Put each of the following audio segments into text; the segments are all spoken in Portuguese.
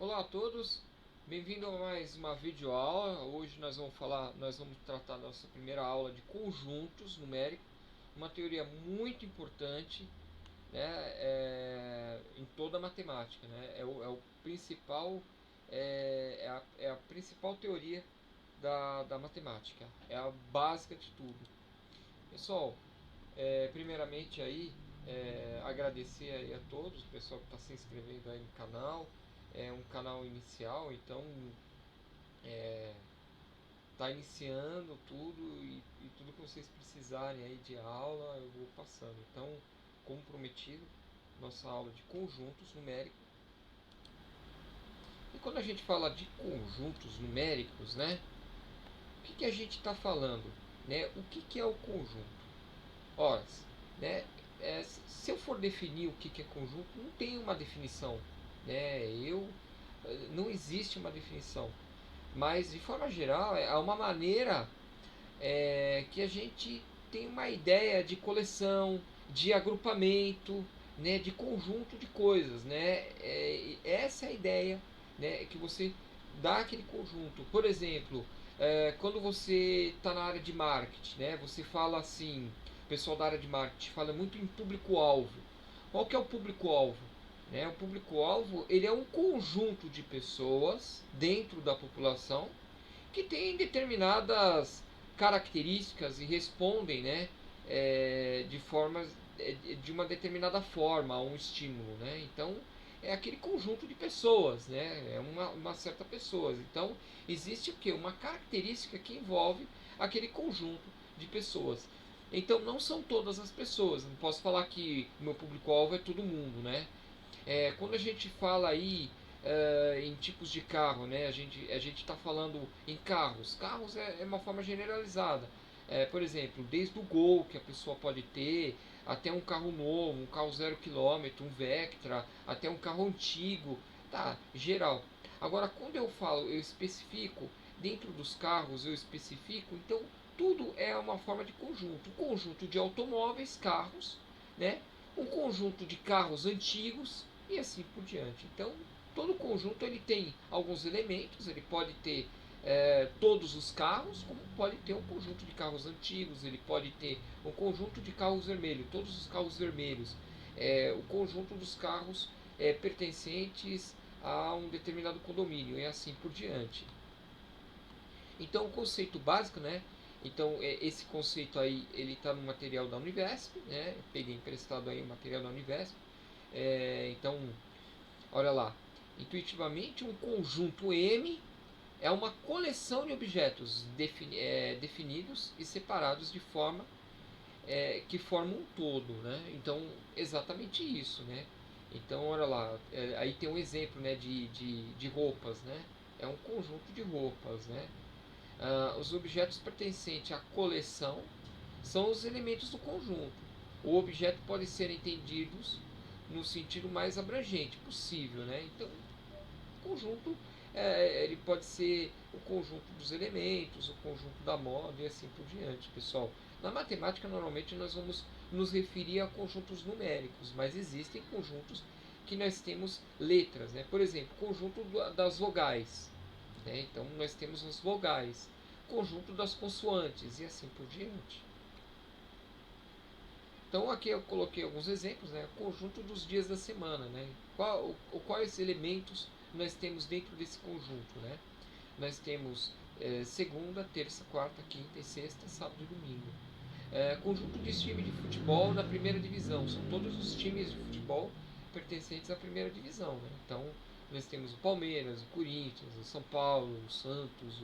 Olá a todos, bem-vindo a mais uma videoaula. Hoje nós vamos tratar da nossa primeira aula de conjuntos numéricos, uma teoria muito importante, né, em toda a matemática, né, é o principal, é a principal teoria da matemática, é a básica de tudo. Pessoal, primeiramente aí, agradecer aí a todos, o pessoal que está se inscrevendo aí no canal. É um canal inicial, então está iniciando tudo e tudo que vocês precisarem aí de aula eu vou passando. Então, como prometido, nossa aula de conjuntos numéricos. E quando a gente fala de conjuntos numéricos, né, o que a gente está falando? Né? O que é o conjunto? Ora, né, se eu for definir o que é conjunto, não tem uma definição. Né? Não existe uma definição. Mas, de forma geral, é uma maneira que a gente tem uma ideia de coleção, de agrupamento, né, de conjunto de coisas. Né? Essa é a ideia, né, que você dá aquele conjunto. Por exemplo, quando você está na área de marketing, né, você fala assim, o pessoal da área de marketing fala muito em público-alvo. Qual que é o público-alvo? Né? O público-alvo ele é um conjunto de pessoas dentro da população que tem determinadas características e respondem, né, de uma determinada forma a um estímulo, né? Então é aquele conjunto de pessoas, né? É uma certa pessoas. Então existe o que? Uma característica que envolve aquele conjunto de pessoas. Então não são todas as pessoas. Não posso falar que o meu público-alvo é todo mundo, né? Quando a gente fala aí em tipos de carro, né? A gente está falando em carros. Carros é uma forma generalizada. Por exemplo, desde o Gol que a pessoa pode ter, até um carro novo, um carro 0 km, um Vectra, até um carro antigo, tá, geral. Agora, quando eu falo, eu especifico, dentro dos carros eu especifico, então tudo é uma forma de conjunto. Um conjunto de automóveis, carros, né? Um conjunto de carros antigos e assim por diante. Então, todo conjunto ele tem alguns elementos, ele pode ter todos os carros, como pode ter um conjunto de carros antigos, ele pode ter um conjunto de carros vermelhos, todos os carros vermelhos, o conjunto dos carros pertencentes a um determinado condomínio e assim por diante. Então, o conceito básico, né? Então, esse conceito aí, ele está no material da Univesp, né? Peguei emprestado aí o material da Univesp. Então, olha lá. Intuitivamente, um conjunto M é uma coleção de objetos definidos e separados de forma que formam um todo, né? Então, exatamente isso, né? Então, olha lá, aí tem um exemplo, né, de roupas, né? É um conjunto de roupas, né? Os objetos pertencentes à coleção são os elementos do conjunto. O objeto pode ser entendidos no sentido mais abrangente possível, né? Então, o conjunto ele pode ser o conjunto dos elementos, o conjunto da moda e assim por diante, pessoal. Na matemática, normalmente nós vamos nos referir a conjuntos numéricos, mas existem conjuntos que nós temos letras, né? Por exemplo, conjunto das vogais, né? Então nós temos as vogais, conjunto das consoantes e assim por diante. Então aqui eu coloquei alguns exemplos, né? Conjunto dos dias da semana, né? Quais elementos nós temos dentro desse conjunto, né? Nós temos segunda, terça, quarta, quinta e sexta, sábado e domingo. Conjunto de times de futebol da primeira divisão. São todos os times de futebol pertencentes à primeira divisão, né? Então nós temos o Palmeiras, o Corinthians, o São Paulo, o Santos,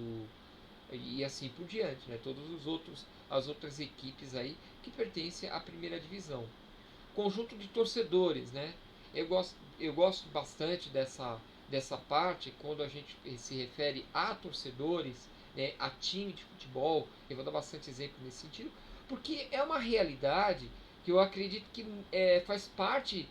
e assim por diante, né? Todos os outros, as outras equipes aí que pertencem à primeira divisão. Conjunto de torcedores, né? Eu gosto bastante dessa parte quando a gente se refere a torcedores, né, a time de futebol. Eu vou dar bastante exemplo nesse sentido, porque é uma realidade que eu acredito que faz parte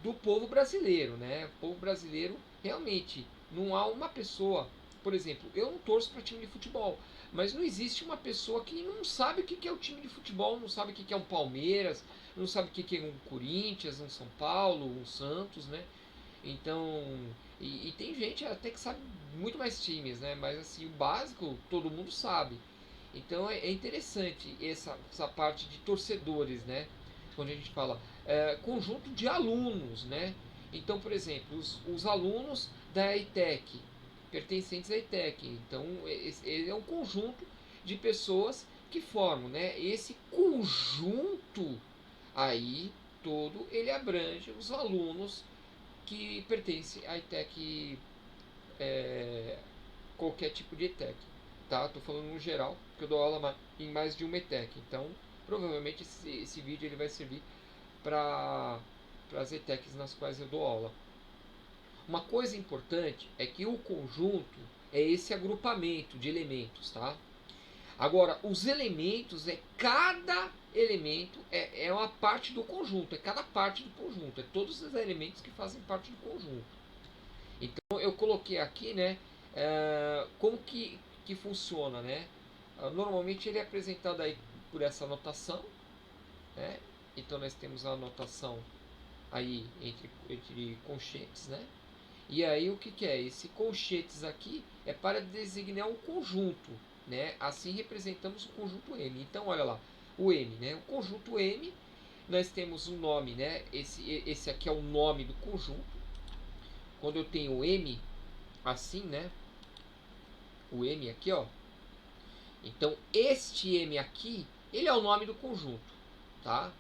do povo brasileiro, né? O povo brasileiro realmente não há uma pessoa, por exemplo, eu não torço para time de futebol, mas não existe uma pessoa que não sabe o que é o time de futebol, não sabe o que é um Palmeiras, não sabe o que é um Corinthians, um São Paulo, um Santos, né? Então, e tem gente até que sabe muito mais times, né? Mas assim, o básico todo mundo sabe. Então é interessante essa parte de torcedores, né? Quando a gente fala conjunto de alunos, né? Então, por exemplo, os alunos da EITEC, pertencentes à EITEC. Então, ele é um conjunto de pessoas que formam, né? Esse conjunto aí todo, ele abrange os alunos que pertencem à EITEC, é, qualquer tipo de ETEC, tá? Tô falando no geral, porque eu dou aula em mais de uma ETEC, então provavelmente esse vídeo ele vai servir para as ETECs nas quais eu dou aula. Uma coisa importante é que o conjunto é esse agrupamento de elementos, tá? Agora, os elementos cada elemento é uma parte do conjunto, é cada parte do conjunto, é todos os elementos que fazem parte do conjunto. Então eu coloquei aqui, né, como que funciona, né? Normalmente ele é apresentado aí por essa notação, né? Então nós temos a notação aí entre colchetes, né? E aí o que é? Esse colchetes aqui é para designar um conjunto, né? Assim representamos o conjunto M. Então olha lá, o M, né? O conjunto M, nós temos um nome, né? Esse aqui é o nome do conjunto. Quando eu tenho M assim, né? O M aqui, ó. Então este M aqui, ele é o nome do conjunto, tá?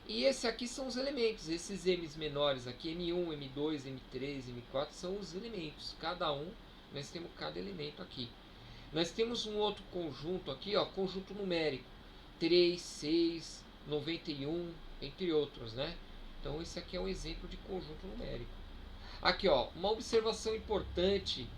E esse aqui são os elementos, esses M's menores aqui, M1, M2, M3, M4, são os elementos. Cada um, nós temos cada elemento aqui. Nós temos um outro conjunto aqui, ó, conjunto numérico, 3, 6, 91, entre outros, né? Então esse aqui é um exemplo de conjunto numérico. Aqui, ó, uma observação importante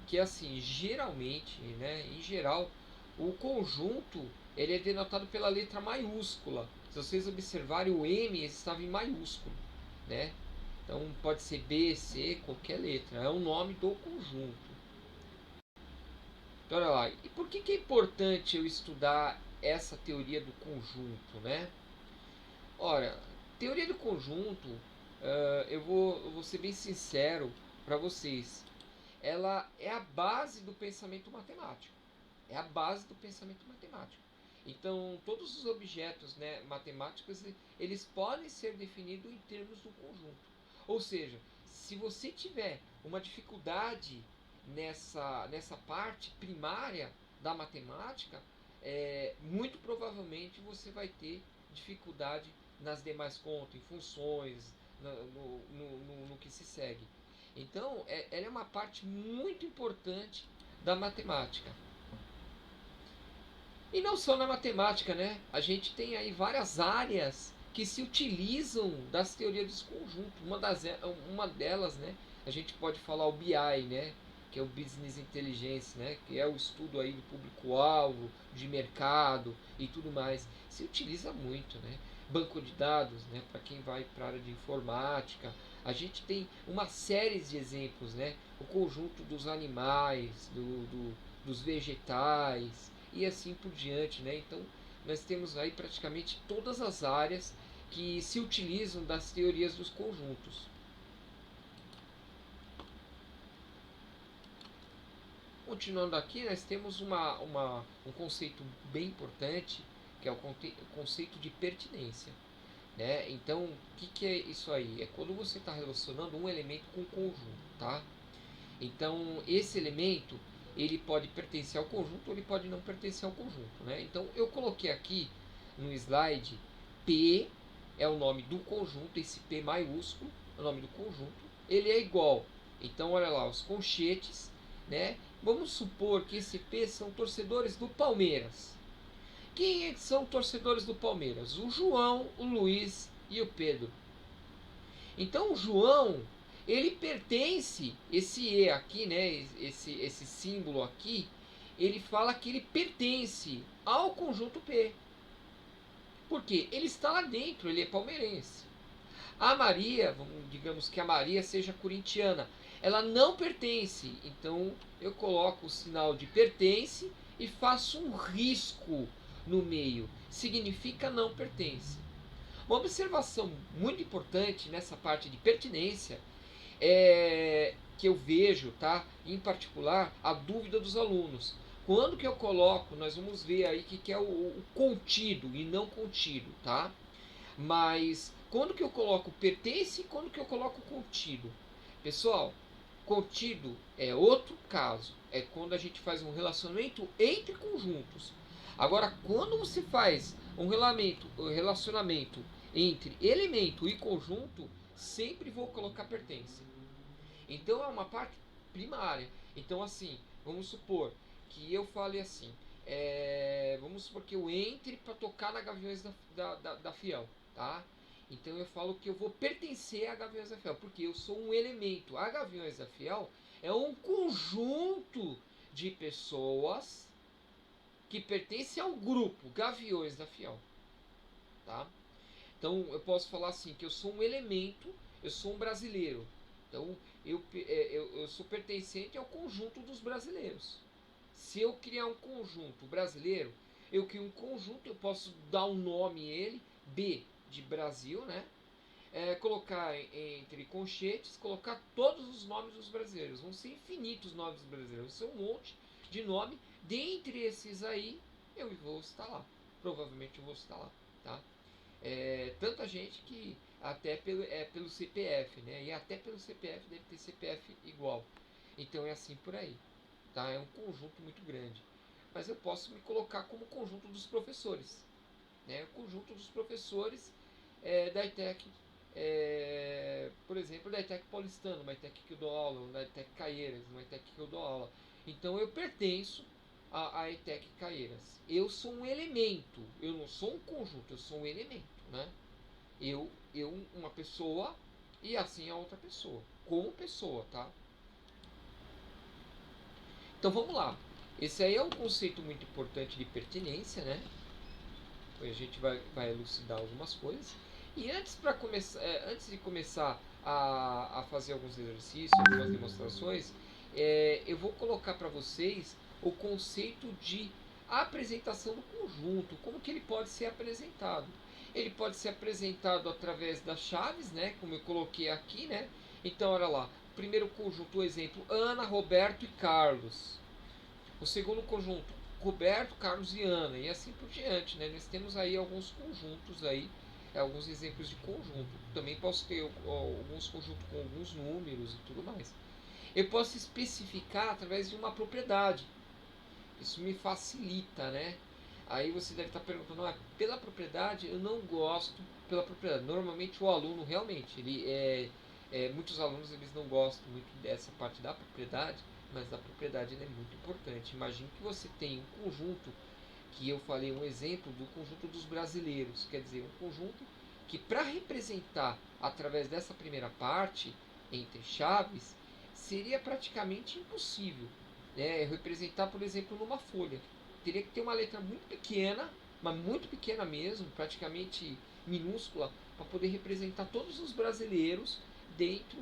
que assim, geralmente, né, em geral, o conjunto ele é denotado pela letra maiúscula. Se vocês observarem, o M estava em maiúsculo, né? Então pode ser B, C, qualquer letra. É o nome do conjunto. Então, olha lá. E por que é importante eu estudar essa teoria do conjunto, né? Ora, teoria do conjunto, eu vou ser bem sincero para vocês. Ela é a base do pensamento matemático. É a base do pensamento matemático. Então, todos os objetos, né, matemáticos, eles podem ser definidos em termos do conjunto. Ou seja, se você tiver uma dificuldade nessa parte primária da matemática, muito provavelmente você vai ter dificuldade nas demais contas, em funções, no que se segue. Então, ela é uma parte muito importante da matemática. E não só na matemática, né? A gente tem aí várias áreas que se utilizam das teorias dos conjuntos. Uma delas, né? A gente pode falar o BI, né? Que é o Business Intelligence, né? Que é o estudo aí do público-alvo, de mercado e tudo mais. Se utiliza muito, né? Banco de dados, né? Para quem vai para a área de informática. A gente tem uma série de exemplos, né? O conjunto dos animais, dos vegetais e assim por diante, né? Então nós temos aí praticamente todas as áreas que se utilizam das teorias dos conjuntos. Continuando aqui, nós temos um conceito bem importante, que é o conceito de pertinência. Né? Então, o que é isso aí? É quando você está relacionando um elemento com um conjunto. Tá? Então, esse elemento ele pode pertencer ao conjunto ou ele pode não pertencer ao conjunto. Né? Então, eu coloquei aqui no slide P é o nome do conjunto, esse P maiúsculo é o nome do conjunto, ele é igual. Então, olha lá, os conchetes, né? Vamos supor que esse P são torcedores do Palmeiras. Quem são torcedores do Palmeiras? O João, o Luiz e o Pedro. Então, o João, ele pertence, esse E aqui, né, esse símbolo aqui, ele fala que ele pertence ao conjunto P. Por quê? Ele está lá dentro, ele é palmeirense. A Maria, digamos que a Maria seja corintiana, ela não pertence, então eu coloco o sinal de pertence e faço um risco no meio, significa não pertence. Uma observação muito importante nessa parte de pertinência é que eu vejo, tá? Em particular, a dúvida dos alunos. Quando que eu coloco, nós vamos ver aí que é o contido e não contido, tá? Mas quando que eu coloco pertence e quando que eu coloco contido? Pessoal, contido é outro caso. É quando a gente faz um relacionamento entre conjuntos. Agora, quando você faz um relacionamento entre elemento e conjunto, sempre vou colocar pertence. Então é uma parte primária. Então, assim, vamos supor que eu fale assim. Vamos supor que eu entre para tocar na Gaviões da Fiel, tá? Então eu falo que eu vou pertencer a Gaviões da Fiel, porque eu sou um elemento. A Gaviões da Fiel é um conjunto de pessoas que pertence ao grupo Gaviões da Fiel, tá? Então eu posso falar assim que eu sou um elemento, eu sou um brasileiro. Então eu sou pertencente ao conjunto dos brasileiros. Se eu criar um conjunto brasileiro, eu crio um conjunto, eu posso dar um nome a ele, B de Brasil, né? Colocar entre conchetes, colocar todos os nomes dos brasileiros. Vão ser infinitos nomes dos brasileiros. Vão ser um monte de nome. Dentre esses aí, eu vou estar lá. Provavelmente eu vou estar lá, tá? Tanta gente que até pelo CPF, né? E até pelo CPF deve ter CPF igual. Então é assim por aí, tá? É um conjunto muito grande. Mas eu posso me colocar como conjunto dos professores, né? O conjunto dos professores da ETEC, por exemplo, da ETEC Paulistano, uma ETEC que eu dou aula, da ETEC Caieiras, uma ETEC que eu dou aula. Então eu pertenço à ETEC Caieiras. Eu sou um elemento, eu não sou um conjunto, eu sou um elemento, né? Eu uma pessoa e assim a outra pessoa, como pessoa, tá? Então vamos lá. Esse aí é um conceito muito importante de pertinência, né? A gente vai elucidar algumas coisas. E antes de começar a fazer alguns exercícios, algumas demonstrações, eu vou colocar para vocês o conceito de apresentação do conjunto, como que ele pode ser apresentado. Ele pode ser apresentado através das chaves, né, como eu coloquei aqui, né? Então, olha lá, primeiro conjunto, o exemplo, Ana, Roberto e Carlos. O segundo conjunto, Roberto, Carlos e Ana, e assim por diante, né? Nós temos aí alguns conjuntos aí, alguns exemplos de conjunto. Também posso ter alguns conjuntos com alguns números e tudo mais. Eu posso especificar através de uma propriedade. Isso me facilita, né? Aí você deve estar perguntando, pela propriedade eu não gosto pela propriedade. Normalmente o aluno realmente, muitos alunos eles não gostam muito dessa parte da propriedade, mas a propriedade é muito importante. Imagine que você tem um conjunto, que eu falei um exemplo do conjunto dos brasileiros, quer dizer, um conjunto que para representar através dessa primeira parte, entre chaves, seria praticamente impossível, né? Representar, por exemplo, numa folha. Teria que ter uma letra muito pequena, mas muito pequena mesmo, praticamente minúscula, para poder representar todos os brasileiros dentro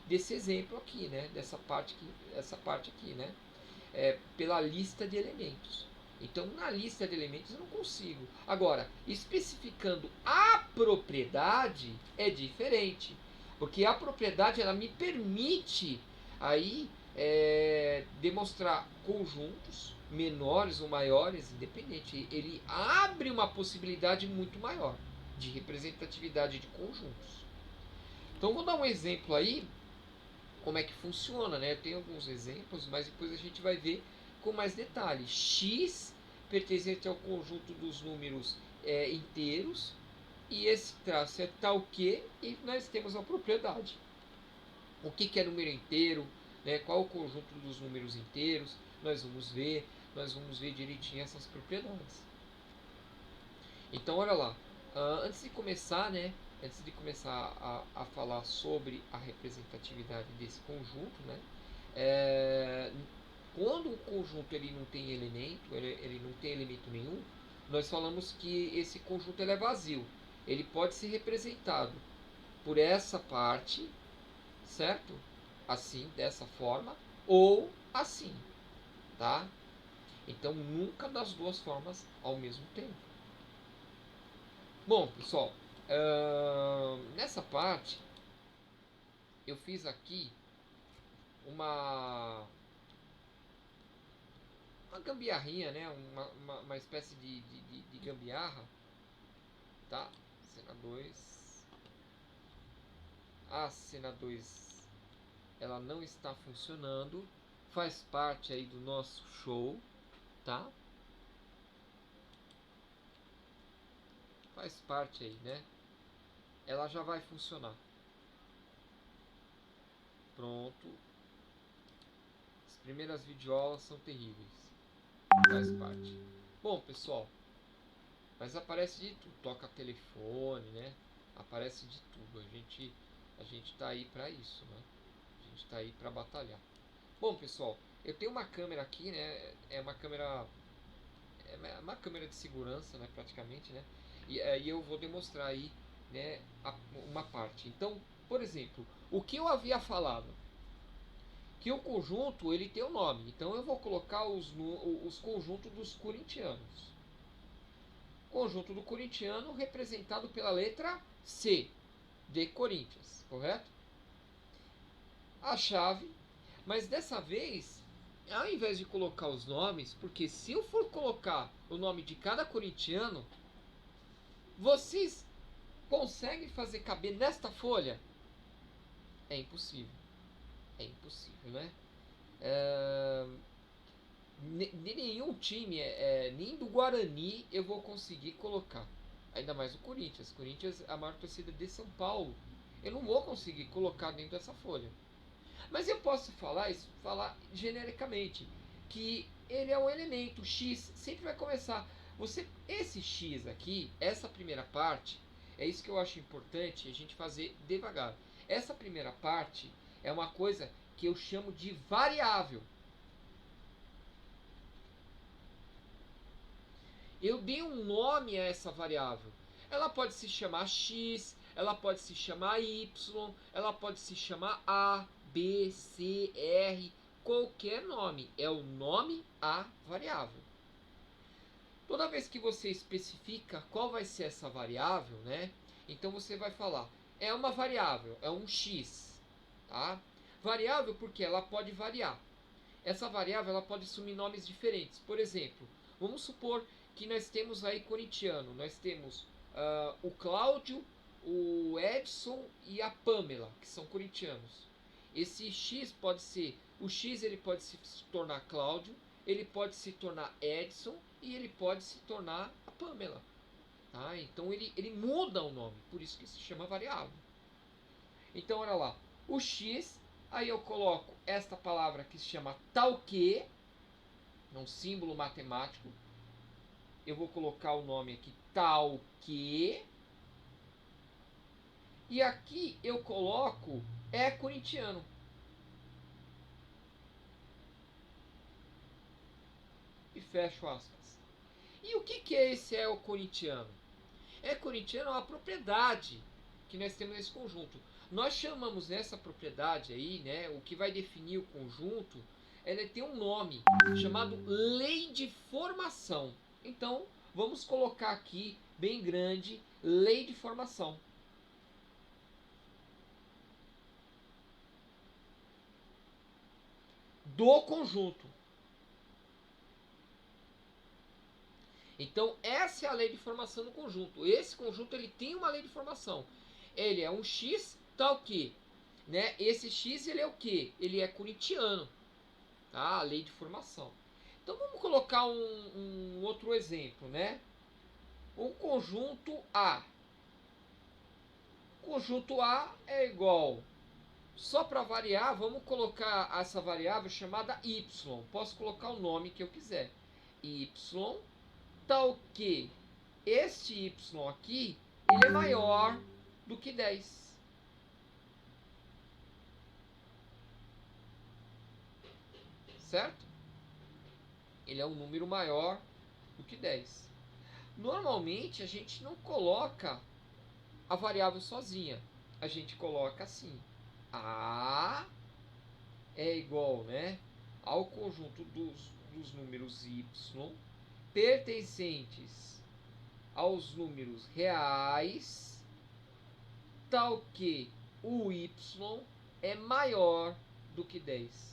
desse exemplo aqui, né? Essa parte aqui, né? Pela lista de elementos. Então, na lista de elementos eu não consigo. Agora, especificando a propriedade é diferente, porque a propriedade ela me permite aí demonstrar conjuntos menores ou maiores, independente. Ele abre uma possibilidade muito maior de representatividade de conjuntos. Então, vou dar um exemplo aí como é que funciona, né? Eu tenho alguns exemplos, mas depois a gente vai ver com mais detalhes. X pertencente ao conjunto dos números inteiros, e esse traço é tal que, e nós temos a propriedade. O que é número inteiro, né? Qual o conjunto dos números inteiros, nós vamos ver direitinho essas propriedades. Então, olha lá, antes de começar, né? Antes de começar a falar sobre a representatividade desse conjunto, né? Quando o conjunto ele não tem elemento, ele não tem elemento nenhum, nós falamos que esse conjunto ele é vazio. Ele pode ser representado por essa parte, certo? Assim, dessa forma, ou assim, tá? Então, nunca das duas formas ao mesmo tempo. Bom, pessoal, nessa parte eu fiz aqui uma uma gambiarrinha, né? Uma espécie de gambiarra, tá? Cena 2. A cena 2 ela não está funcionando, faz parte aí do nosso show, tá? Faz parte aí, né? Ela já vai funcionar. Pronto. As primeiras videoaulas são terríveis. Faz parte. Bom, pessoal, mas aparece de tudo. Toca telefone, né? Aparece de tudo. A gente tá aí para isso, né? A gente tá aí para batalhar. Bom, pessoal, eu tenho uma câmera aqui, né? É uma câmera de segurança, né? Praticamente, né? E aí eu vou demonstrar aí, né? Uma parte. Então, por exemplo, o que eu havia falado, que o conjunto ele tem um nome. Então eu vou colocar os conjuntos dos corintianos. Conjunto do corintiano representado pela letra C de Corinthians, correto? A chave, mas dessa vez, ao invés de colocar os nomes, porque se eu for colocar o nome de cada corintiano, vocês conseguem fazer caber nesta folha? É impossível. É impossível, né? De nenhum time, nem do Guarani, eu vou conseguir colocar. Ainda mais o Corinthians. Corinthians é a maior torcida de São Paulo. Eu não vou conseguir colocar dentro dessa folha. Mas eu posso falar genericamente, que ele é um elemento X, sempre vai começar. Esse X aqui, essa primeira parte, é isso que eu acho importante a gente fazer devagar. Essa primeira parte é uma coisa que eu chamo de variável. Eu dei um nome a essa variável. Ela pode se chamar x, ela pode se chamar y, ela pode se chamar a, b, c, r, qualquer nome. É o nome a variável. Toda vez que você especifica qual vai ser essa variável, né? Então você vai falar, é uma variável, é um x, tá? Variável porque ela pode variar. Essa variável ela pode assumir nomes diferentes. Por exemplo, vamos supor que nós temos aí corintiano. Nós temos o Cláudio, o Edson e a Pamela, que são corintianos. Esse X pode ser, o X ele pode se tornar Cláudio, ele pode se tornar Edson e ele pode se tornar a Pamela. Tá? Então ele muda o nome, por isso que se chama variável. Então olha lá, o X, aí eu coloco esta palavra que se chama tal que, é um símbolo matemático. Eu vou colocar o nome aqui tal que. E aqui eu coloco é corintiano. E fecho aspas. E o que é esse é o corintiano? É corintiano é uma propriedade que nós temos nesse conjunto. Nós chamamos nessa propriedade aí, né, o que vai definir o conjunto, ela tem um nome chamado lei de formação. Então, vamos colocar aqui bem grande, lei de formação do conjunto. Então, essa é a lei de formação do conjunto. Esse conjunto ele tem uma lei de formação. Ele é um X tal que, né? Esse X ele é o que? Ele é corintiano, tá? A lei de formação. Então vamos colocar um outro exemplo, né? O conjunto A. O conjunto A é igual. Só para variar, vamos colocar essa variável chamada y. Posso colocar o nome que eu quiser. Y tal que este y aqui ele é maior do que 10. Certo? Ele é um número maior do que 10. Normalmente a gente não coloca a variável sozinha. A gente coloca assim: A é igual, né, ao conjunto dos números y pertencentes aos números reais, tal que o y é maior do que 10.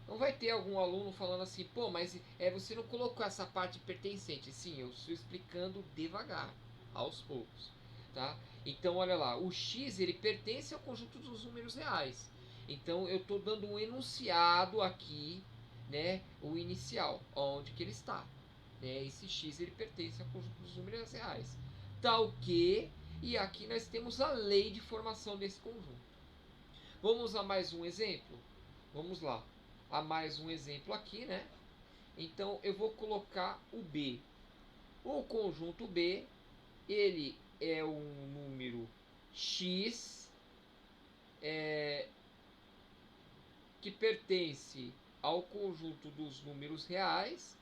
Não vai ter algum aluno falando assim, pô, mas você não colocou essa parte pertencente. Sim, eu estou explicando devagar, aos poucos, tá? Então, olha lá, o x ele pertence ao conjunto dos números reais. Então, eu estou dando um enunciado aqui, né, o inicial, onde que ele está. Né? Esse x ele pertence ao conjunto dos números reais. Tal que, e aqui nós temos a lei de formação desse conjunto. Vamos a mais um exemplo? Vamos lá. A mais um exemplo aqui, né? Então eu vou colocar o B. O conjunto B, ele é um número x que pertence ao conjunto dos números reais,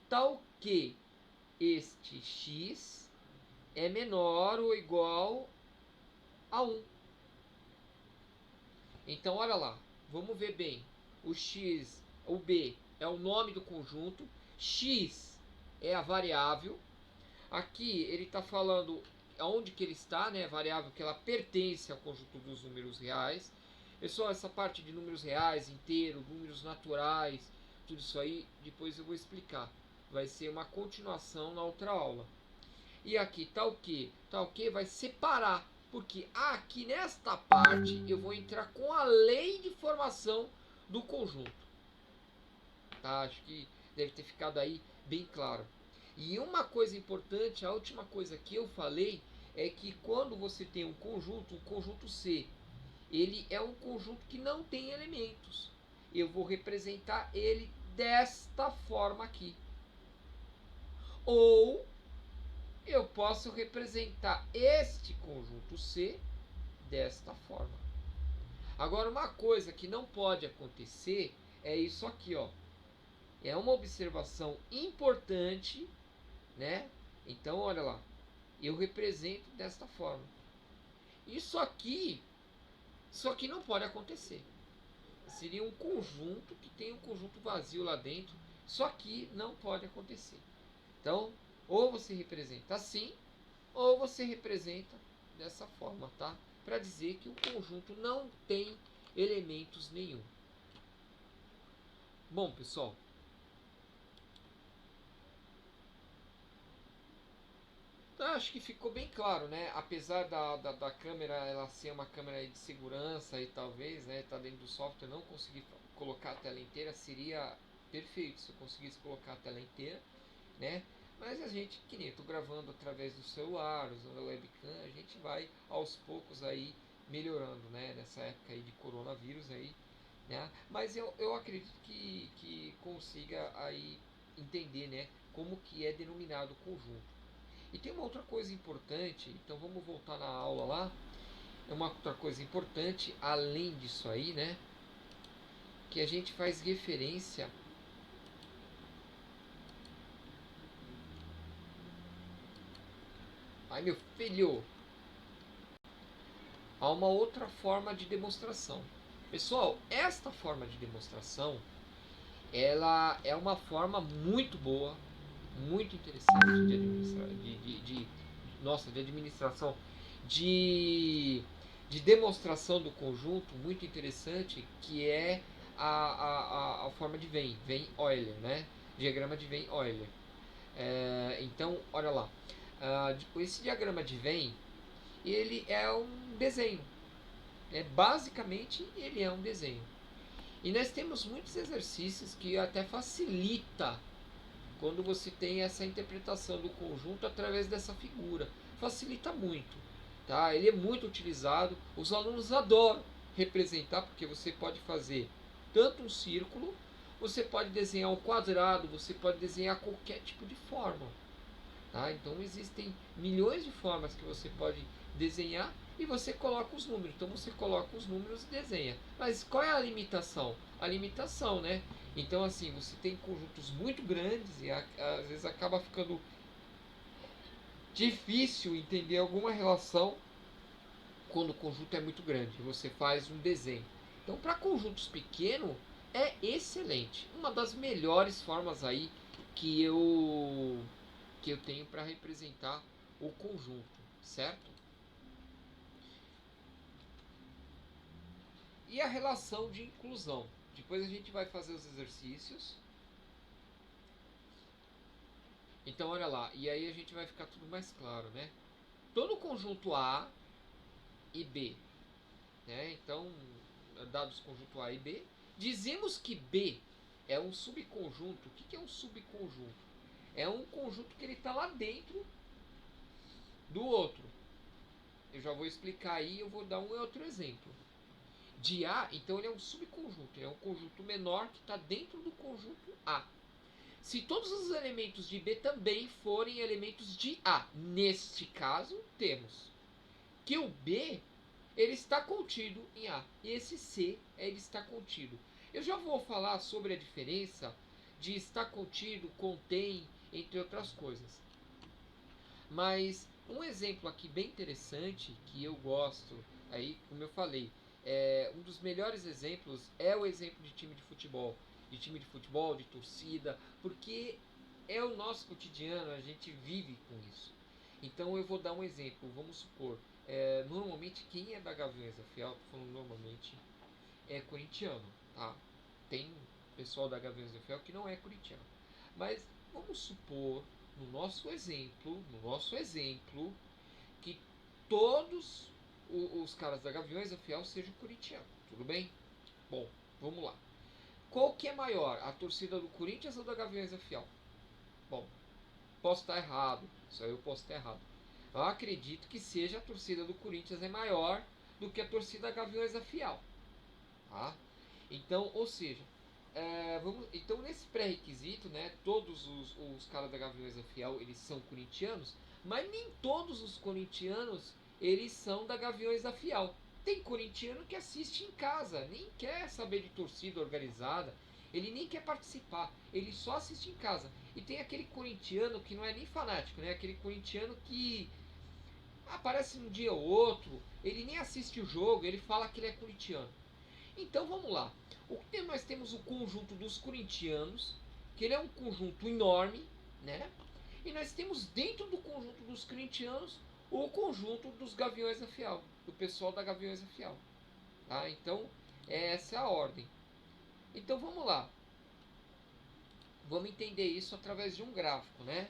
tal que este x é menor ou igual a 1. Então, olha lá, vamos ver bem. O x, o b é o nome do conjunto, x é a variável. Aqui ele está falando onde que ele está, né? A variável que ela pertence ao conjunto dos números reais. Pessoal, essa parte de números reais, inteiro, números naturais, tudo isso aí, depois eu vou explicar. Vai ser uma continuação na outra aula. E aqui tal que vai separar, porque aqui nesta parte eu vou entrar com a lei de formação do conjunto. Tá? Acho que deve ter ficado aí bem claro. E uma coisa importante, a última coisa que eu falei, é que quando você tem um conjunto, o conjunto C, ele é um conjunto que não tem elementos. Eu vou representar ele desta forma aqui. Ou eu posso representar este conjunto C desta forma. Agora, uma coisa que não pode acontecer é isso aqui, ó. É uma observação importante, né? Então, olha lá. Eu represento desta forma. Isso aqui não pode acontecer. Seria um conjunto que tem um conjunto vazio lá dentro. Isso aqui não pode acontecer. Então, ou você representa assim, ou você representa dessa forma, tá? Para dizer que o conjunto não tem elementos nenhum. Bom, pessoal, acho que ficou bem claro, né? Apesar da câmera ela ser uma câmera de segurança e talvez, né, tá dentro do software, não conseguir colocar a tela inteira, seria perfeito se eu conseguisse colocar a tela inteira, né? Mas a gente, que nem eu tô gravando através do celular, usando a webcam, a gente vai aos poucos aí melhorando, né? Nessa época aí de coronavírus aí, né? Mas eu acredito que consiga aí entender, né? Como que é denominado o conjunto. E tem uma outra coisa importante, então vamos voltar na aula lá. É uma outra coisa importante, além disso aí, né? Que a gente faz referência ai meu filho, há uma outra forma de demonstração. Pessoal, esta forma de demonstração, ela é uma forma muito boa, muito interessante de administrar, de administração, de demonstração do conjunto, muito interessante, que é a forma de Venn-Euler, né? Diagrama de Venn-Euler. Então, olha lá, esse diagrama de Venn, ele é um desenho. Basicamente, ele é um desenho. E nós temos muitos exercícios que até facilita quando você tem essa interpretação do conjunto através dessa figura. Facilita muito. Tá? Ele é muito utilizado. Os alunos adoram representar, porque você pode fazer tanto um círculo, você pode desenhar um quadrado, você pode desenhar qualquer tipo de forma. Tá? Então existem milhões de formas que você pode desenhar e você coloca os números. Então você coloca os números e desenha. Mas qual é a limitação? A limitação, né? Então assim, você tem conjuntos muito grandes e às vezes acaba ficando difícil entender alguma relação quando o conjunto é muito grande. Você faz um desenho. Então para conjuntos pequenos é excelente. Uma das melhores formas aí que eu que eu tenho para representar o conjunto, certo? E a relação de inclusão. Depois a gente vai fazer os exercícios. Então olha lá, e aí a gente vai ficar tudo mais claro, né? Todo conjunto A e B, né? Então, dados conjunto A e B, dizemos que B é um subconjunto. O que é um subconjunto? É um conjunto que ele está lá dentro do outro. Eu já vou explicar aí, eu vou dar um outro exemplo. De A, então ele é um subconjunto, ele é um conjunto menor que está dentro do conjunto A. Se todos os elementos de B também forem elementos de A, neste caso, temos que o B ele está contido em A e esse C ele está contido. Eu já vou falar sobre a diferença de estar contido, contém, entre outras coisas. Mas um exemplo aqui bem interessante que eu gosto, aí como eu falei, um dos melhores exemplos é o exemplo de time de futebol, de torcida, porque é o nosso cotidiano, a gente vive com isso. Então eu vou dar um exemplo, vamos supor, normalmente quem é da Gaviões da Fiel, tô falando normalmente, é corintiano, tá? Tem pessoal da Gaviões da Fiel que não é corintiano. Mas vamos supor, no nosso exemplo, que todos os caras da Gaviões da Fiel sejam corintianos, tudo bem? Bom, vamos lá. Qual que é maior, a torcida do Corinthians ou da Gaviões da Fiel? Bom, posso estar errado, só eu posso estar errado. Eu acredito que seja a torcida do Corinthians é maior do que a torcida da Gaviões da Fiel. Tá? Então, ou seja, então nesse pré-requisito, né, todos os caras da Gaviões da Fiel eles são corintianos, mas nem todos os corintianos eles são da Gaviões da Fiel. Tem corintiano que assiste em casa, nem quer saber de torcida organizada, ele nem quer participar, ele só assiste em casa. E tem aquele corintiano que não é nem fanático, né? Aquele corintiano que aparece um dia ou outro, ele nem assiste o jogo, ele fala que ele é corintiano. Então vamos lá. Nós temos o conjunto dos corintianos, que ele é um conjunto enorme, né? E nós temos dentro do conjunto dos corintianos o conjunto dos Gaviões da Fiel, do pessoal da Gaviões da Fiel. Tá? Então, essa é a ordem. Então vamos lá. Vamos entender isso através de um gráfico, né?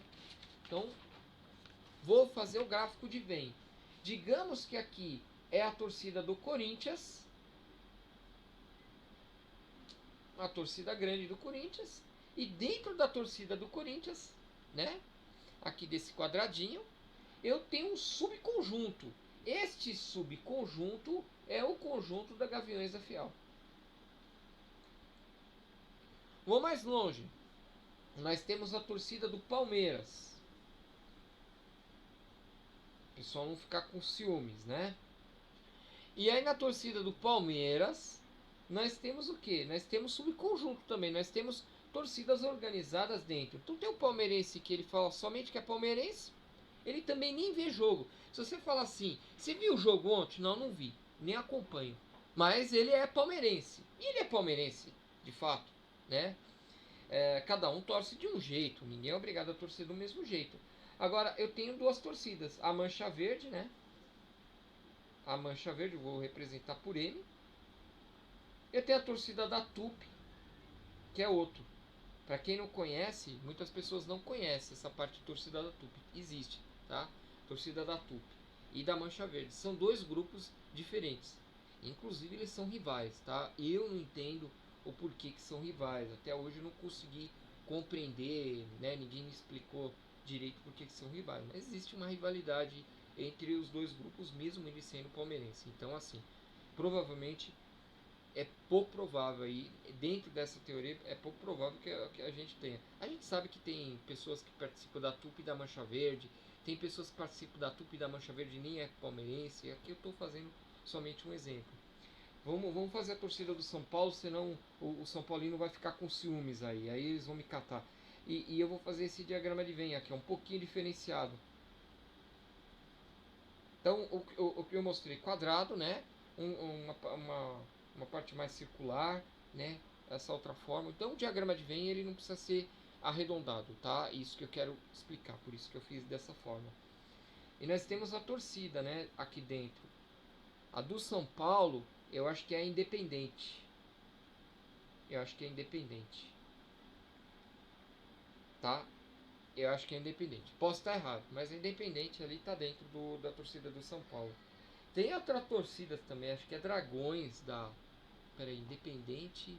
Então, vou fazer o gráfico de Venn. Digamos que aqui é a torcida do Corinthians, a torcida grande do Corinthians, e dentro da torcida do Corinthians, né, aqui desse quadradinho, eu tenho um subconjunto. Este subconjunto é o conjunto da Gaviões da Fiel. Vou mais longe. Nós temos a torcida do Palmeiras. O pessoal não ficar com ciúmes, né? E aí na torcida do Palmeiras, nós temos o quê? Nós temos subconjunto também. Nós temos torcidas organizadas dentro. Então tem o palmeirense que ele fala somente que é palmeirense, ele também nem vê jogo. Se você fala assim, você viu o jogo ontem? Não, não vi, nem acompanho. Mas ele é palmeirense. E ele é palmeirense, de fato, né? Cada um torce de um jeito, ninguém é obrigado a torcer do mesmo jeito. Agora, eu tenho duas torcidas, a Mancha Verde, né? A Mancha Verde, eu vou representar por M. Eu tenho a torcida da TUP, que é outro. Para quem não conhece, muitas pessoas não conhecem essa parte de torcida da TUP. Existe, tá? Torcida da TUP e da Mancha Verde. São dois grupos diferentes. Inclusive eles são rivais, tá? Eu não entendo o porquê que são rivais. Até hoje eu não consegui compreender, né? Ninguém me explicou direito por que são rivais. Mas existe uma rivalidade entre os dois grupos, mesmo eles sendo palmeirense. Então, assim, provavelmente é pouco provável aí, dentro dessa teoria, é pouco provável que a gente tenha. A gente sabe que tem pessoas que participam da TUP e da Mancha Verde, tem pessoas que participam da TUP e da Mancha Verde e nem é palmeirense. Aqui eu estou fazendo somente um exemplo. Vamos fazer a torcida do São Paulo, senão o São Paulino vai ficar com ciúmes aí eles vão me catar. E eu vou fazer esse diagrama de Venn aqui, é um pouquinho diferenciado. Então, o que eu mostrei, quadrado, né? Uma parte mais circular, né? Essa outra forma. Então, o diagrama de Venn ele não precisa ser arredondado, tá? Isso que eu quero explicar, por isso que eu fiz dessa forma. E nós temos a torcida, né, aqui dentro. A do São Paulo, eu acho que é independente. Eu acho que é independente. Tá? Eu acho que é independente. Posso estar errado, mas é independente ali, tá dentro da torcida do São Paulo. Tem outra torcida também, acho que é Dragões da... Peraí, independente...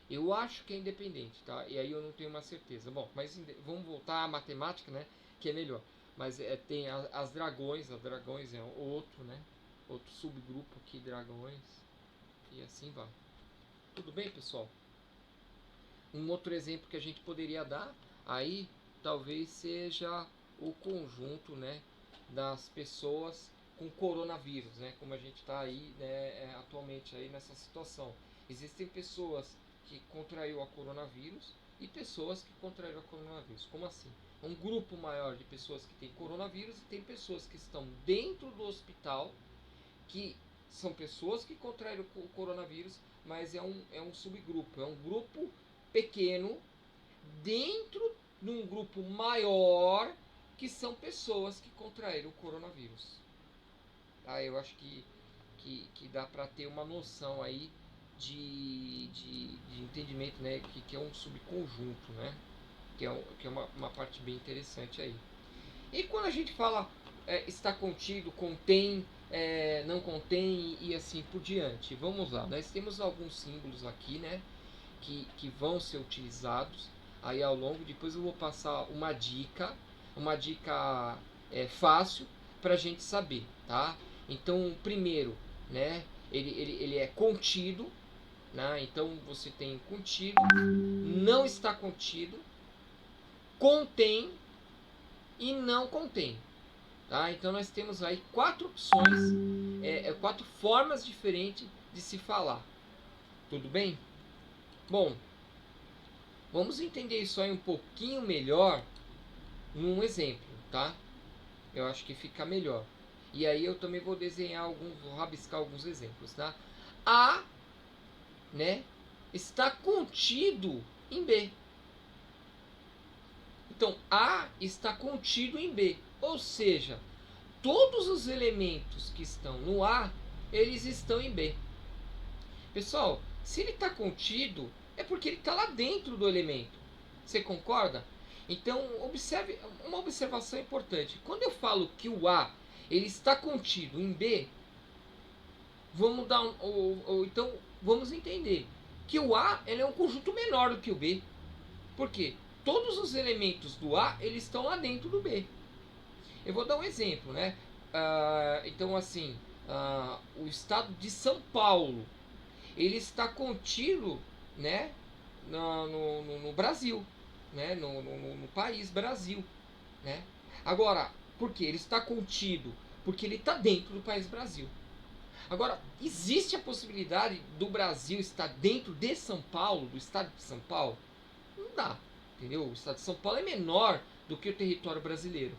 Eu acho que é independente, tá? E aí eu não tenho uma certeza. Bom, mas vamos voltar à matemática, né? Que é melhor. Mas tem as Dragões é outro, né? Outro subgrupo aqui, Dragões. E assim vai. Tudo bem, pessoal? Um outro exemplo que a gente poderia dar aí talvez seja o conjunto, né, das pessoas com coronavírus, né, como a gente está aí, né, atualmente aí nessa situação. Existem pessoas que contraíram a coronavírus e pessoas que contraíram a coronavírus. Como assim? Um grupo maior de pessoas que tem coronavírus e tem pessoas que estão dentro do hospital, que são pessoas que contraíram o coronavírus, mas é um subgrupo, é um grupo pequeno dentro de um grupo maior que são pessoas que contraíram o coronavírus. Eu acho que dá para ter uma noção aí de entendimento, né? Que é um subconjunto, né? Que é uma parte bem interessante aí. E quando a gente fala está contido, contém, não contém e assim por diante, vamos lá. Nós temos alguns símbolos aqui, né? Que vão ser utilizados aí ao longo. Depois eu vou passar uma dica fácil para a gente saber, tá? Então, primeiro, né? Ele é contido, né? Então você tem contido, não está contido, contém e não contém. Tá? Então nós temos aí 4 opções, 4 formas diferentes de se falar. Tudo bem? Bom, vamos entender isso aí um pouquinho melhor num exemplo, tá? Eu acho que fica melhor. E aí eu também vou desenhar vou rabiscar alguns exemplos, tá? A, né, está contido em B. Então, A está contido em B. Ou seja, todos os elementos que estão no A, eles estão em B. Pessoal, se ele está contido, é porque ele está lá dentro do elemento. Você concorda? Então, observe uma observação importante. Quando eu falo que o A ele está contido em B, vamos dar então vamos entender que o A ele é um conjunto menor do que o B. Por quê? Todos os elementos do A eles estão lá dentro do B. Eu vou dar um exemplo, né? Então, assim, o estado de São Paulo ele está contido, né, no Brasil, né, no país Brasil, né? Agora, por que ele está contido? Porque ele está dentro do país Brasil. Agora, existe a possibilidade do Brasil estar dentro de São Paulo, do estado de São Paulo? Não dá, entendeu? O estado de São Paulo é menor do que o território brasileiro.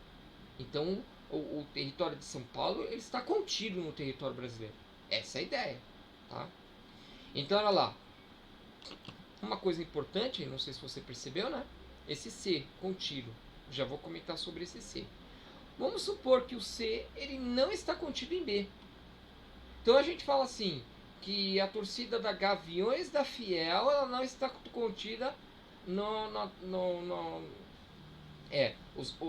Então, o território de São Paulo ele está contido no território brasileiro. Essa é a ideia, tá? Então, olha lá. Uma coisa importante, não sei se você percebeu, né? Esse C contido. Já vou comentar sobre esse C. Vamos supor que o C ele não está contido em B. Então a gente fala assim, que a torcida da Gaviões da Fiel ela não está contida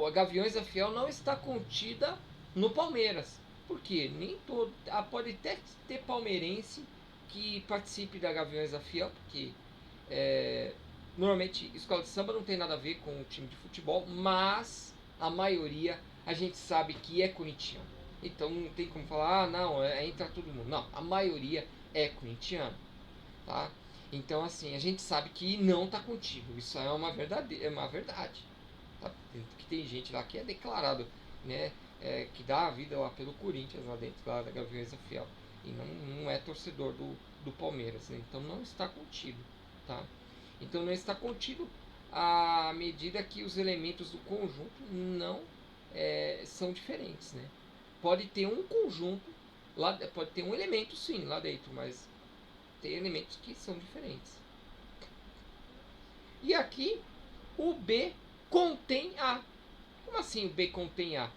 a Gaviões da Fiel não está contida no Palmeiras. Por quê? Nem todo. Pode até ter palmeirense que participe da Gaviões da Fiel, porque normalmente escola de samba não tem nada a ver com o time de futebol, mas a maioria a gente sabe que é corintiano. Então não tem como falar, não, entra todo mundo. Não, a maioria é corintiano, tá? Então assim, a gente sabe que não está contido. Isso é uma verdade. Tá? Que tem gente lá que é declarado, né, que dá a vida lá pelo Corinthians lá dentro lá da Gaviões da Fiel e não é torcedor do Palmeiras, né? Então não está contido, tá? Então não está contido à medida que os elementos do conjunto não são diferentes, né? Pode ter um conjunto lá, pode ter um elemento sim lá dentro, mas tem elementos que são diferentes. E aqui o B contém A. Como assim o B contém A?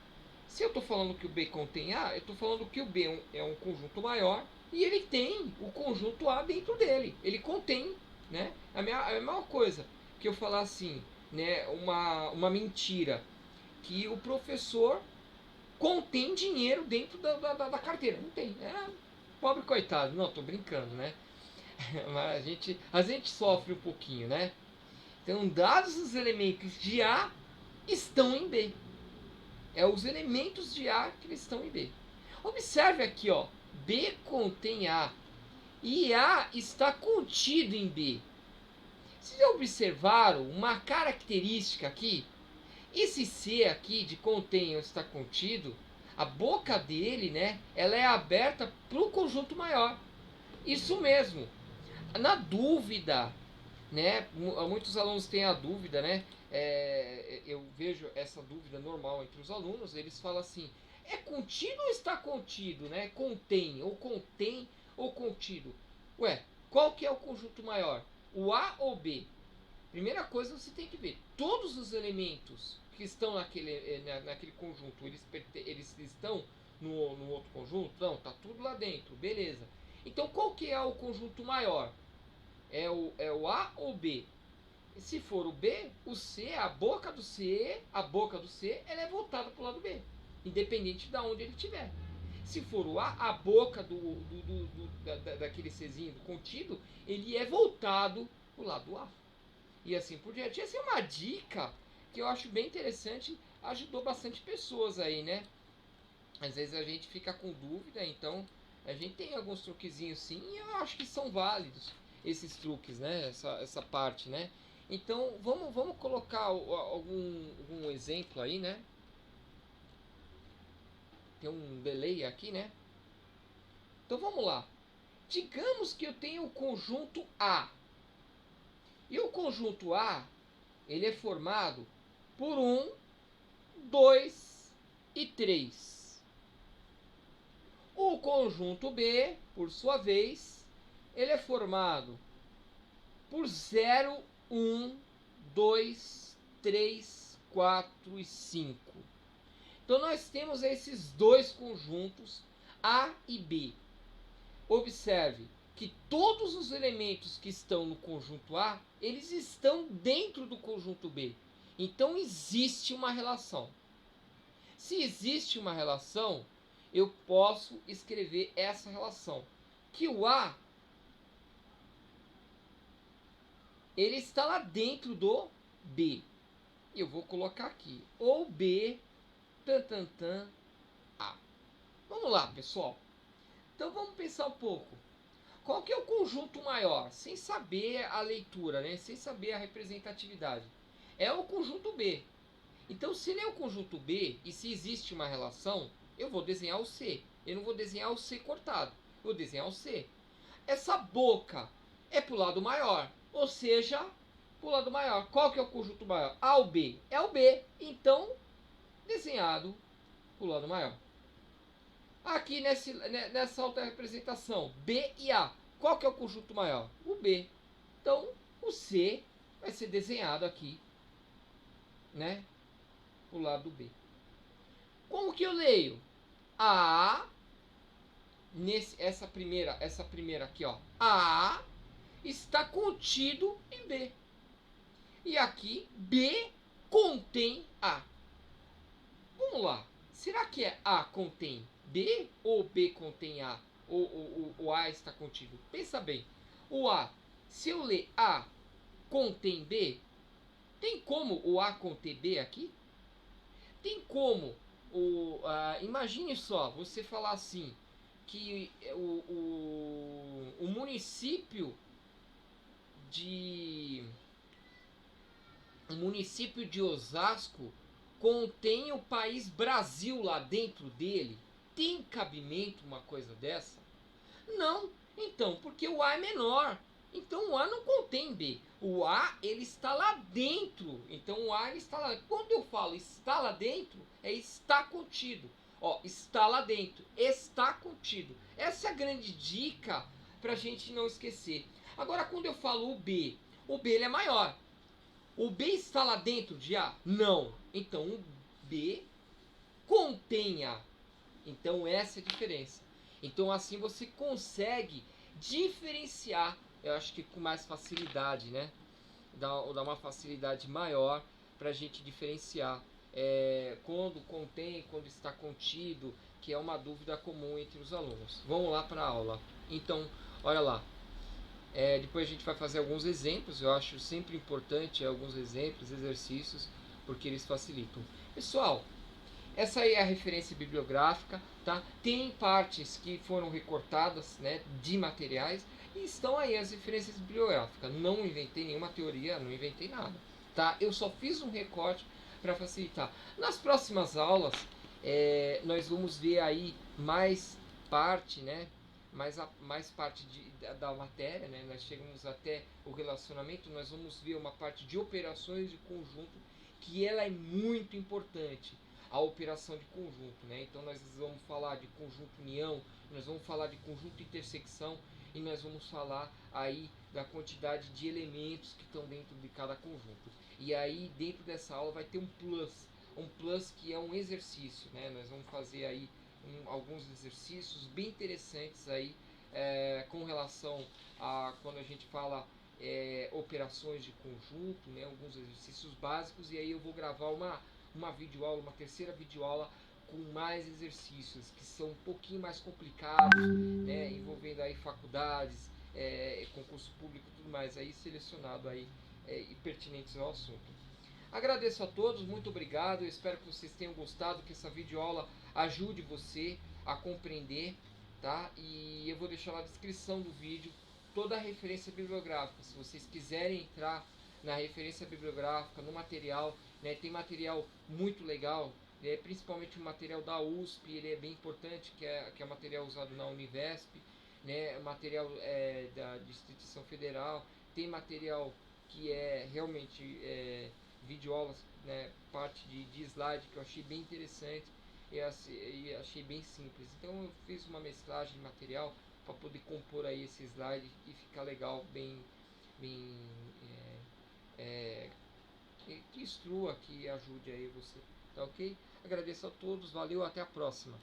Se eu estou falando que o B contém A, eu estou falando que o B é um conjunto maior e ele tem o conjunto A dentro dele. Ele contém, né? A mesma coisa que eu falar assim, né? Uma mentira. Que o professor contém dinheiro dentro da carteira. Não tem. É pobre coitado. Não, tô brincando, né? Mas a gente sofre um pouquinho, né? Então, dados os elementos de A, estão em B. É os elementos de A que estão em B. Observe aqui, ó. B contém A. E A está contido em B. Vocês já observaram uma característica aqui? Esse C aqui de contém ou está contido, a boca dele, né, ela é aberta para o conjunto maior. Isso mesmo. Na dúvida, né, muitos alunos têm a dúvida, né, eu vejo essa dúvida normal entre os alunos, eles falam assim, é contido ou está contido, né, contém ou contido. Ué, qual que é o conjunto maior? O A ou B? Primeira coisa você tem que ver, todos os elementos que estão naquele conjunto, eles estão no outro conjunto? Não, tá tudo lá dentro, beleza. Então qual que é o conjunto maior? É o A ou B? E se for o B, o C, a boca do C, ela é voltada para o lado B, independente de onde ele estiver. Se for o A, a boca daquele Czinho do contido, ele é voltado para o lado A. E assim por diante. Essa é uma dica que eu acho bem interessante, ajudou bastante pessoas aí, né? Às vezes a gente fica com dúvida, então a gente tem alguns truquezinhos sim, e eu acho que são válidos esses truques, né? Essa parte, né? Então vamos colocar algum exemplo aí, né? Tem um delay aqui, né? Então vamos lá. Digamos que eu tenho o conjunto A. E o conjunto A, ele é formado por 1, 2 e 3. O conjunto B, por sua vez, ele é formado por 0, 1, 2, 3, 4 e 5. Então nós temos esses dois conjuntos, A e B. Observe que todos os elementos que estão no conjunto A, eles estão dentro do conjunto B. Então existe uma relação. Se existe uma relação, eu posso escrever essa relação. Que o A, ele está lá dentro do B. Eu vou colocar aqui. Ou B, A. Vamos lá, pessoal. Então vamos pensar um pouco. Qual que é o conjunto maior? Sem saber a leitura, né? Sem saber a representatividade. É o conjunto B. Então, se ele é o conjunto B e se existe uma relação, eu vou desenhar o C. Eu não vou desenhar o C cortado. Eu vou desenhar o C. Essa boca é para o lado maior. Ou seja, para o lado maior. Qual que é o conjunto maior? A ou B? É o B. Então, desenhado para o lado maior. Aqui nessa outra representação, B e A. Qual que é o conjunto maior? O B. Então, o C vai ser desenhado aqui, né? Pro lado B. Como que eu leio? A, essa primeira aqui, ó. A está contido em B. E aqui, B contém A. Vamos lá. Será que é A contém B ou B contém A? Ou o A está contido? Pensa bem. O A, se eu ler A contém B, tem como o A conter B aqui? Tem como imagine só, você falar assim, que o município de Osasco contém o país Brasil lá dentro dele. Tem cabimento uma coisa dessa? Não. Então, porque o A é menor. Então o A não contém B. O A, ele está lá dentro. Então o A, ele está lá. Quando eu falo está lá dentro, é está contido. Ó, está lá dentro. Está contido. Essa é a grande dica para a gente não esquecer. Agora, quando eu falo o B ele é maior. O B está lá dentro de A? Não. Então o B contém A. Então essa é a diferença. Então assim você consegue diferenciar, eu acho que com mais facilidade, né? Dá uma facilidade maior para a gente diferenciar quando contém, quando está contido, que é uma dúvida comum entre os alunos. Vamos lá para a aula. Então, olha lá. Depois a gente vai fazer alguns exemplos. Eu acho sempre importante alguns exemplos, exercícios, porque eles facilitam. Pessoal, essa aí é a referência bibliográfica, tá? Tem partes que foram recortadas, né, de materiais e estão aí as referências bibliográficas. Não inventei nenhuma teoria, não inventei nada, tá? Eu só fiz um recorte para facilitar. Nas próximas aulas, nós vamos ver aí mais parte, né? Mais parte da matéria, né? Nós chegamos até o relacionamento, nós vamos ver uma parte de operações de conjunto que ela é muito importante, a operação de conjunto, né? Então nós vamos falar de conjunto união, nós vamos falar de conjunto intersecção e nós vamos falar aí da quantidade de elementos que estão dentro de cada conjunto. E aí dentro dessa aula vai ter um plus que é um exercício, né? Nós vamos fazer aí alguns exercícios bem interessantes aí com relação a quando a gente fala operações de conjunto, né? Alguns exercícios básicos, e aí eu vou gravar uma videoaula, uma terceira videoaula com mais exercícios que são um pouquinho mais complicados, né, envolvendo aí faculdades, concurso público e tudo mais, aí selecionado aí e pertinentes ao assunto. Agradeço a todos, muito obrigado, eu espero que vocês tenham gostado, que essa videoaula ajude você a compreender, tá? E eu vou deixar na descrição do vídeo toda a referência bibliográfica, se vocês quiserem entrar na referência bibliográfica, no material, né, tem material muito legal, principalmente o material da USP, ele é bem importante, que é material usado na Univesp, né, material da Distribuição Federal, tem material que é realmente videoaulas, né, parte de slide que eu achei bem interessante e achei bem simples. Então eu fiz uma mesclagem de material para poder compor aí esse slide e ficar legal, bem que instrua, que ajude aí você, tá ok? Agradeço a todos, valeu, até a próxima.